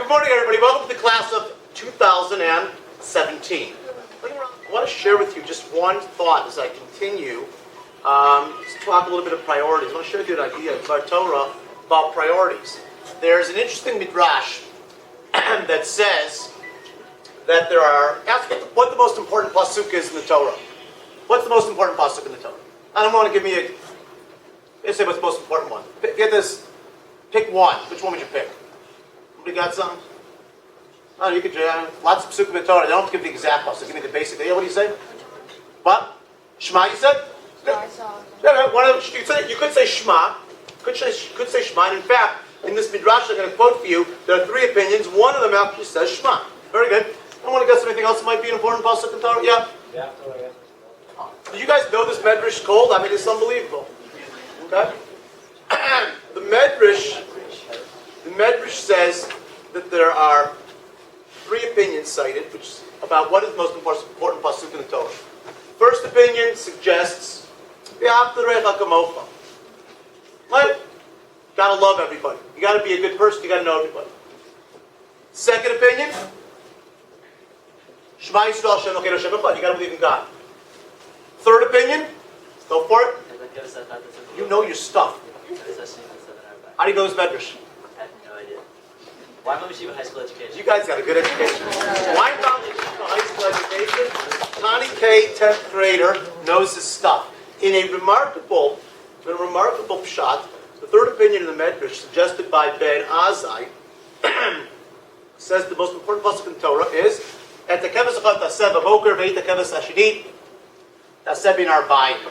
morning, everybody. Welcome to the class of 2017. I want to share with you just one thought as I continue to talk a little bit of priorities. I want to share with you an idea in Torah about priorities. There's an interesting midrash that says that there are. Ask what the most important pasuk is in the Torah. What's the most important pasuk in the Torah? I don't want to give me a. Let's say what's the most important one. Get this. Pick one. Which one would you pick? Anybody got some? Oh, you could. Lots of pasukim in the Torah. They don't have to give the exact pasuk. Give me the basic. What do you say? What? Shema. You said? You could say Shema. Could say Shema. And in fact, in this midrash I'm going to quote for you, there are three opinions. One of them actually says Shema. Very good. I want to guess anything else that might be an important pasuk in Torah. Yeah. Yeah. Do you guys know this medrash cold? I mean, it's unbelievable. Okay. The medrash says that there are three opinions cited, which is about what is the most important pasuk in the Torah. First opinion suggests right? Gotta love everybody. You gotta be a good person. You gotta know everybody. Second opinion, Shema Yisrael Hashem Elokeinu Hashem Echad. You gotta believe in God. Third opinion, go for it. You know your stuff. How do you know this medrash? I have no idea. Why don't we see high school education? You guys got a good education. Why not high school education? Connie K, 10th grader, knows his stuff. In a remarkable pshat, the third opinion in the medrash, suggested by Ben Azai, says the most important pasuk in Torah is Et hakeves echad taseh b'boker ve'et hakeves hasheni taseh bin arba'im.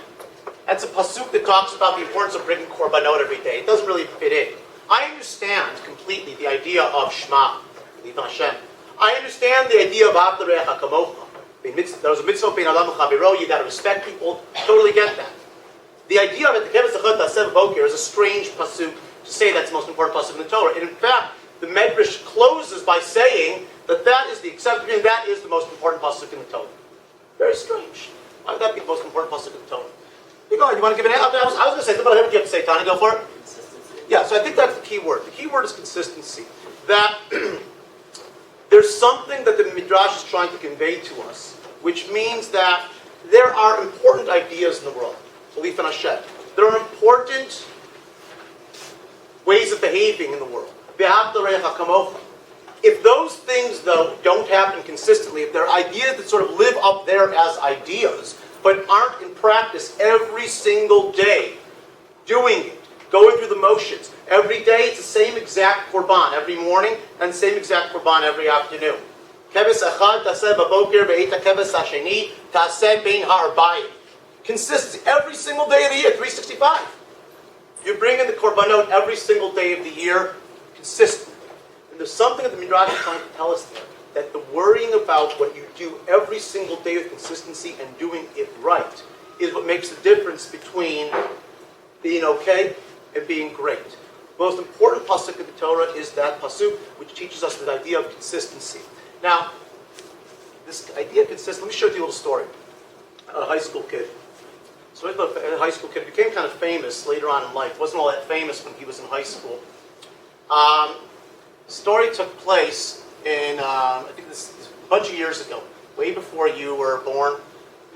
That's a pasuk that talks about the importance of bringing korbanot every day. It doesn't really fit in. I understand completely the idea of Shema, believe in Hashem. I understand the idea of Ahavta L'Reacha Kamocha. There's a mitzvah bein adam v'chaviro. You got to respect people. Totally get that. The idea of it, the Keves Echad Taseh B'Boker, is a strange pasuk to say that's the most important pasuk in the Torah. And in fact, the Medrash closes by saying that is the accepted, and that is the most important pasuk in the Torah. Very strange. Why would that be the most important pasuk in the Torah? You want to give an answer? I was going to say, but I heard what you have to say, Tani. Go for it. Consistency. Yeah, so I think that's the key word. The key word is consistency. That there's something that the Midrash is trying to convey to us, which means that there are important ideas in the world. Belief in Hashem. There are important ways of behaving in the world. If those things, though, don't happen consistently, if they're ideas that sort of live up there as ideas, but aren't in practice every single day, doing it, going through the motions. Every day it's the same exact korban every morning, and the same exact korban every afternoon. Keves echad taseh b'boker ve'et hakeves hasheni taseh bein ha'arbayim. Consistency every single day of the year, 365. You bring in the korbanot every single day of the year, consistent. And there's something that the Midrash is trying to tell us there, that the worrying about what you do every single day with consistency and doing it right is what makes the difference between being okay and being great. The most important pasuk in the Torah is that pasuk which teaches us the idea of consistency. Now, this idea of consistency, let me show you a little story. A high school kid. So a high school kid became kind of famous later on in life. Wasn't all that famous when he was in high school. The story took place in, I think this a bunch of years ago, way before you were born,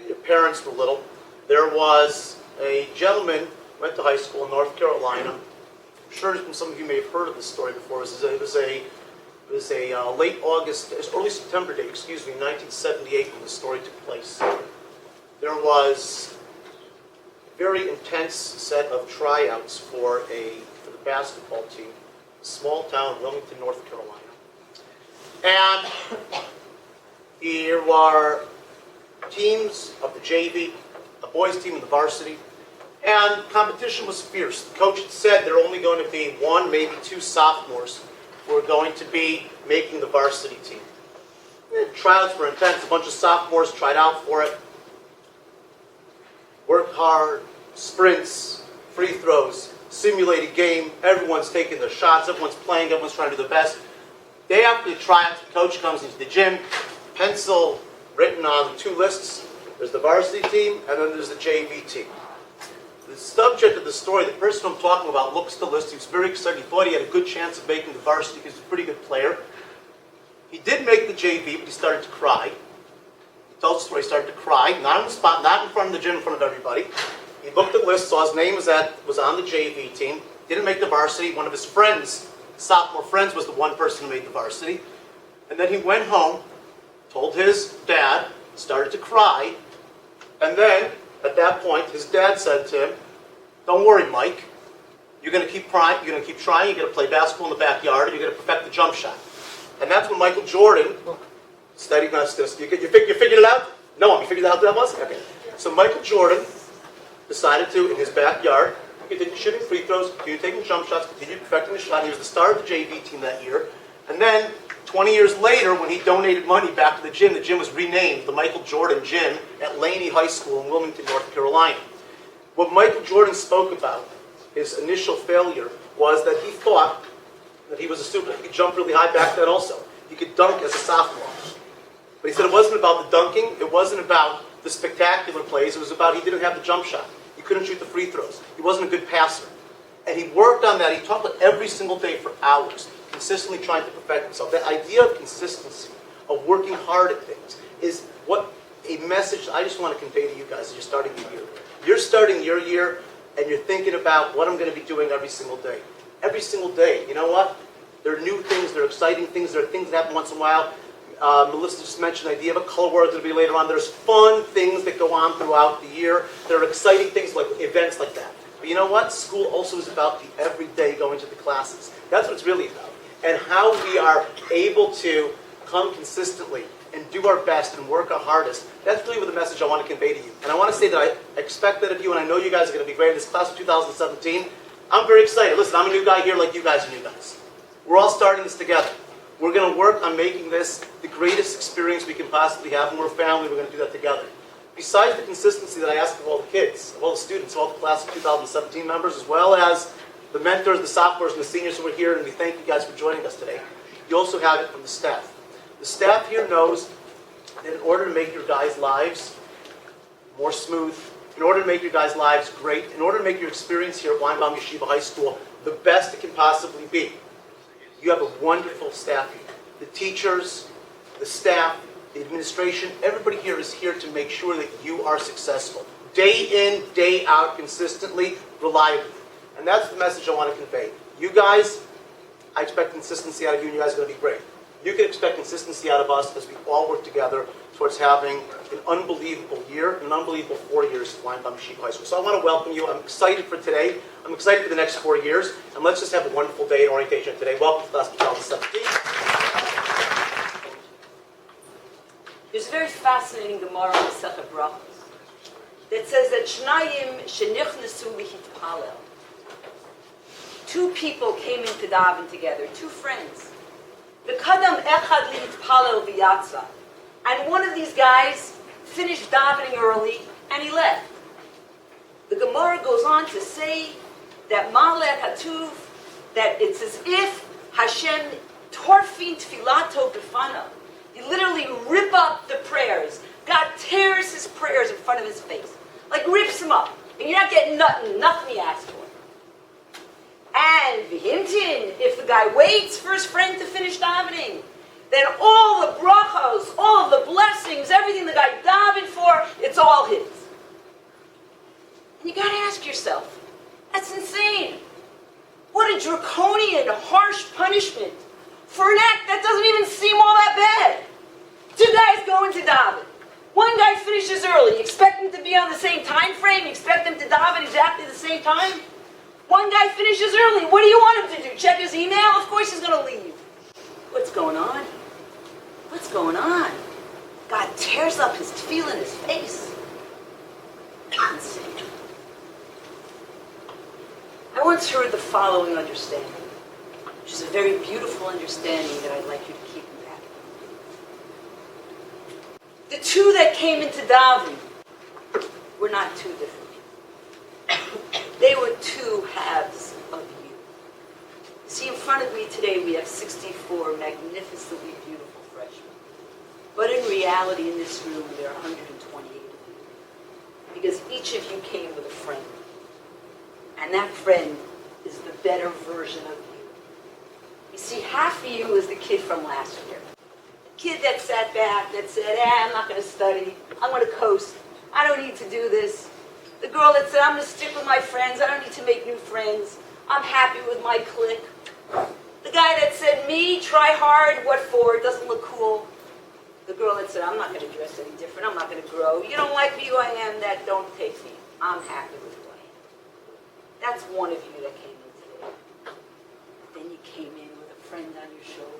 your parents were little. There was a gentleman who went to high school in North Carolina. I'm sure some of you may have heard of this story before. It was a late August, early September date, 1978 when the story took place. There was a very intense set of tryouts for the basketball team, a small town, Wilmington, North Carolina. And here were teams of the JV, a boys team and the varsity, and competition was fierce. The coach had said there are only going to be one, maybe two sophomores who are going to be making the varsity team. The tryouts were intense. A bunch of sophomores tried out for it. Worked hard, sprints, free throws, simulated game. Everyone's taking their shots. Everyone's playing. Everyone's trying to do the best. Day after the tryouts, the coach comes into the gym, pencil written on two lists. There's the varsity team, and then there's the JV team. The subject of the story, the person I'm talking about, looks at the list. He was very excited. He thought he had a good chance of making the varsity because he's a pretty good player. He did make the JV, but he started to cry. He tells the story, he started to cry, not on the spot, not in front of the gym, in front of everybody. He looked at the list, saw his name was on the JV team, didn't make the varsity. One of his friends, sophomore friends, was the one person who made the varsity. And then he went home, told his dad, started to cry, and then, at that point, his dad said to him, "Don't worry, Mike. You're going to keep trying, you're going to play basketball in the backyard, and you're going to perfect the jump shot." And that's when Michael Jordan, you figured it out? No one, you figured out what that was? Okay. So Michael Jordan decided to, in his backyard, continue shooting free throws, continue taking jump shots, continue perfecting the shot. He was the star of the JV team that year. And then, 20 years later, when he donated money back to the gym was renamed the Michael Jordan Gym at Laney High School in Wilmington, North Carolina. What Michael Jordan spoke about, his initial failure, was that he thought that he was a super. He could jump really high back then also. He could dunk as a sophomore. But he said it wasn't about the dunking, it wasn't about the spectacular plays, it was about he didn't have the jump shot. He couldn't shoot the free throws. He wasn't a good passer. And he worked on that. He talked about every single day for hours, consistently trying to perfect himself. That idea of consistency, of working hard at things, is what a message I just want to convey to you guys as you're starting the year. You're starting your year, and you're thinking about what I'm going to be doing every single day. Every single day. You know what? There are new things, there are exciting things, there are things that happen once in a while. Melissa just mentioned the idea of a color war that'll be later on. There's fun things that go on throughout the year. There are exciting things like events like that. But you know what? School also is about the everyday going to the classes. That's what it's really about. And how we are able to come consistently and do our best and work our hardest. That's really what the message I want to convey to you. And I want to say that I expect that of you, and I know you guys are going to be great in this class of 2017. I'm very excited. Listen, I'm a new guy here like you guys are new guys. We're all starting this together. We're going to work on making this the greatest experience we can possibly have, and we're a family. We're going to do that together. Besides the consistency that I ask of all the kids, of all the students, of all the class of 2017 members, as well as the mentors, the sophomores, and the seniors who are here, and we thank you guys for joining us today. You also have it from the staff. The staff here knows that in order to make your guys' lives more smooth, in order to make your guys' lives great, in order to make your experience here at Weinbaum Yeshiva High School the best it can possibly be, you have a wonderful staff here. The teachers, the staff, the administration, everybody here is here to make sure that you are successful. Day in, day out, consistently, reliably. And that's the message I want to convey. You guys, I expect consistency out of you, and you guys are going to be great. You can expect consistency out of us as we all work together towards having an unbelievable year, an unbelievable 4 years at Weinbaum Yeshiva High School. So I want to welcome you. I'm excited for today. I'm excited for the next 4 years. And let's just have a wonderful day in orientation today. Welcome to class of 2017. There's a very fascinating Gemara in Masechet Brachos that says that Shnayim shenichnesu lihitpalel. Two people came into daven together, two friends. V'kadam echad lihitpalel v'yatza. And one of these guys finished davening early and he left. The Gemara goes on to say that Ma'aleh Hatuv, that it's as if Hashem torfin tfilato b'fanav. He literally rip up the prayers. God tears his prayers in front of his face. Like rips them up. And you're not getting nothing he asked for. And v'himtin, if the guy waits for his friend to finish davening, then all the brachos, all of the blessings, everything the guy davened for, it's all his. And you gotta ask yourself, that's insane. What a draconian, harsh punishment for an act that doesn't even seem all that bad. Two guys go into daven. One guy finishes early. You expect him to be on the same time frame? You expect him to daven exactly the same time? One guy finishes early. What do you want him to do? Check his email? Of course he's going to leave. What's going on? What's going on? God tears up his tefillah in his face. Insane. I once heard the following understanding, which is a very beautiful understanding that I'd like you to keep in mind. The two that came into daven were not two different. They were two halves of you. See, in front of me today we have 64 magnificently beautiful freshmen. But in reality, in this room, there are 128 of you. Because each of you came with a friend. And that friend is the better version of you. You see, half of you is the kid from last year. Kid that sat back, that said, I'm not going to study. I'm going to coast. I don't need to do this. The girl that said, I'm going to stick with my friends. I don't need to make new friends. I'm happy with my clique. The guy that said, me, try hard, what for? It doesn't look cool. The girl that said, I'm not going to dress any different. I'm not going to grow. You don't like me who I am, that don't take me. I'm happy with who I am. That's one of you that came in today. Then you came in with a friend on your shoulder.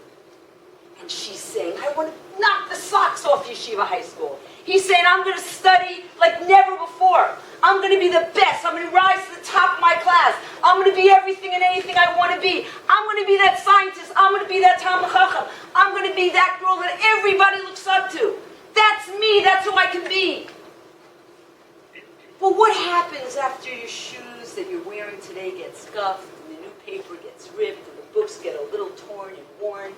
And she's saying, I want to knock the socks off Yeshiva High School. He's saying, I'm going to study like never before. I'm going to be the best. I'm going to rise to the top of my class. I'm going to be everything and anything I want to be. I'm going to be that scientist. I'm going to be that Talmid Chacham. I'm going to be that girl that everybody looks up to. That's me. That's who I can be. Well, what happens after your shoes that you're wearing today get scuffed and the new paper gets ripped and the books get a little torn and worn?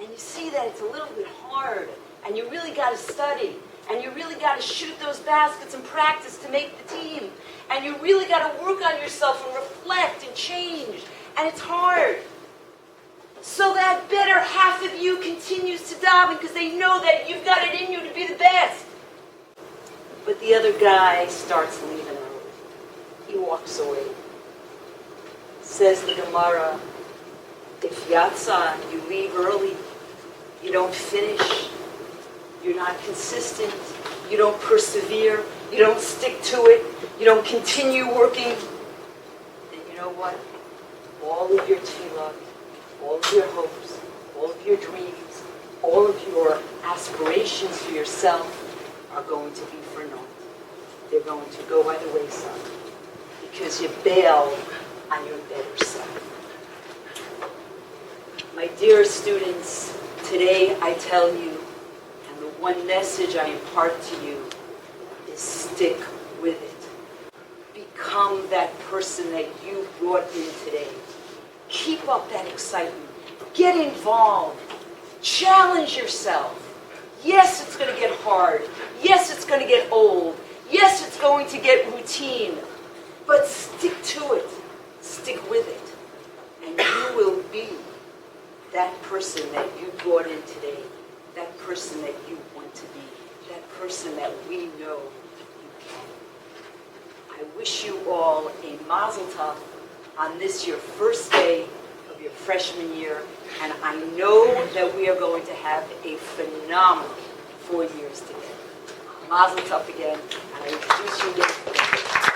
And you see that it's a little bit hard, and you really got to study, and you really got to shoot those baskets and practice to make the team, and you really got to work on yourself and reflect and change, and it's hard. So that better half of you continues to daven because they know that you've got it in you to be the best. But the other guy starts leaving early. He walks away. Says the Gemara, if yatsa, you leave early, you don't finish, you're not consistent, you don't persevere, you don't stick to it, you don't continue working, then you know what? All of your tefillah, all of your hopes, all of your dreams, all of your aspirations for yourself are going to be for naught. They're going to go by the wayside because you bailed on your better self. My dear students, today I tell you, and the one message I impart to you is stick with it. Become that person that you brought in today. Keep up that excitement. Get involved. Challenge yourself. Yes, it's going to get hard. Yes, it's going to get old. Yes, it's going to get routine. But stick to it. Stick with it. And you will be that person that you brought in today, that person that you want to be, that person that we know you can. I wish you all a mazel tov on this your first day of your freshman year, and I know that we are going to have a phenomenal 4 years together. Mazel tov again, and I introduce you again.